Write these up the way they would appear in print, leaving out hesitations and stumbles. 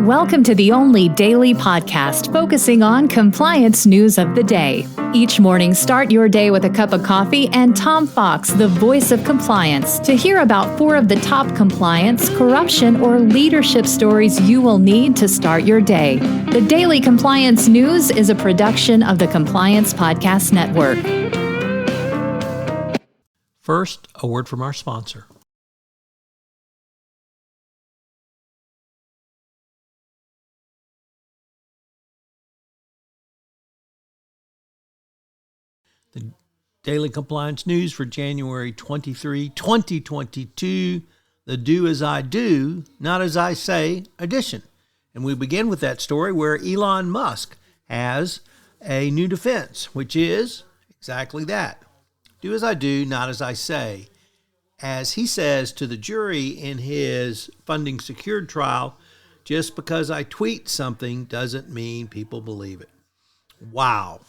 Welcome to the only daily podcast focusing on compliance news of the day. Each morning, start your day with a cup of coffee and Tom Fox, the voice of compliance, to hear about 4 of the top compliance, corruption, or leadership stories you will need to start your day. The Daily Compliance News is a production of the Compliance Podcast Network. First, a word from our sponsor. The Daily Compliance News for January 23, 2022, the Do As I Do, Not As I Say edition. And we begin with that story where Elon Musk has a new defense, which is exactly that. Do as I do, not as I say. As he says to the jury in his funding secured trial, just because I tweet something doesn't mean people believe it. Wow.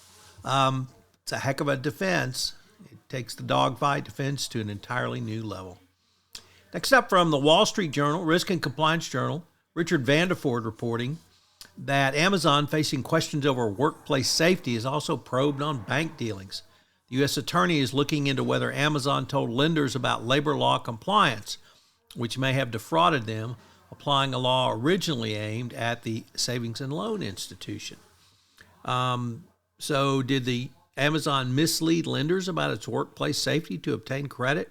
It's a heck of a defense. It takes the dogfight defense to an entirely new level. Next up from the Wall Street Journal, Risk and Compliance Journal, Richard Vandeford reporting that Amazon, facing questions over workplace safety, is also probed on bank dealings. The U.S. Attorney is looking into whether Amazon told lenders about labor law compliance, which may have defrauded them, applying a law originally aimed at the savings and loan institution. So did the Amazon mislead lenders about its workplace safety to obtain credit?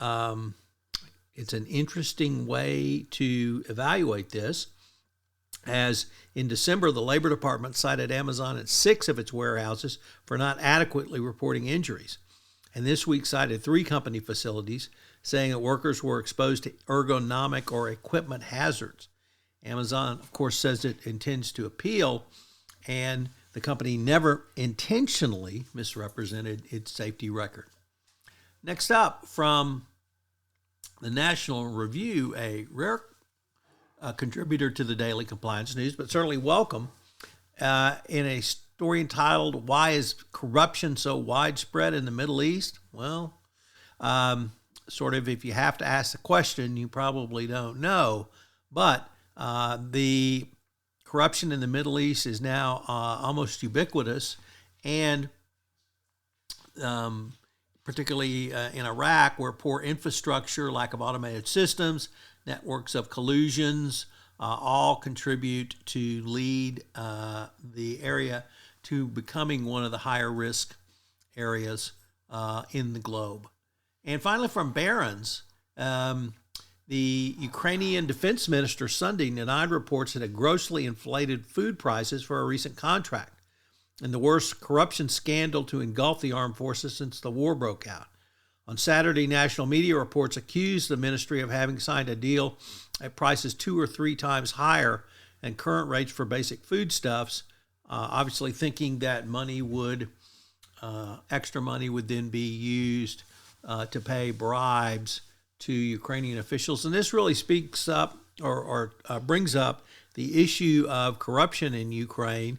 It's an interesting way to evaluate this, as in December, the Labor Department cited Amazon at 6 of its warehouses for not adequately reporting injuries. And this week cited 3 company facilities, saying that workers were exposed to ergonomic or equipment hazards. Amazon, of course, says it intends to appeal, and the company never intentionally misrepresented its safety record. Next up, from the National Review, a rare contributor to the Daily Compliance News, but certainly welcome, in a story entitled, "Why is Corruption So Widespread in the Middle East?" Well, sort of if you have to ask the question, you probably don't know, but the corruption in the Middle East is now almost ubiquitous, and particularly in Iraq, where poor infrastructure, lack of automated systems, networks of collusions, all contribute to lead the area to becoming one of the higher risk areas in the globe. And finally, from Barron's, the Ukrainian defense minister Sunday denied reports that had grossly inflated food prices for a recent contract, and the worst corruption scandal to engulf the armed forces since the war broke out. On Saturday, national media reports accused the ministry of having signed a deal at prices 2 or 3 times higher than current rates for basic foodstuffs, obviously thinking that extra money would then be used to pay bribes to Ukrainian officials. And this really speaks up or brings up the issue of corruption in Ukraine,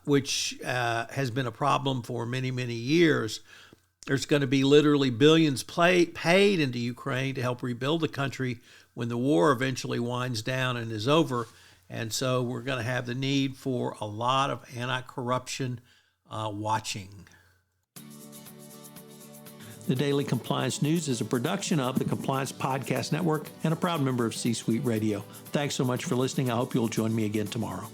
which has been a problem for many, many years. There's going to be literally billions paid into Ukraine to help rebuild the country when the war eventually winds down and is over. And so we're going to have the need for a lot of anti-corruption watching. The Daily Compliance News is a production of the Compliance Podcast Network and a proud member of C-Suite Radio. Thanks so much for listening. I hope you'll join me again tomorrow.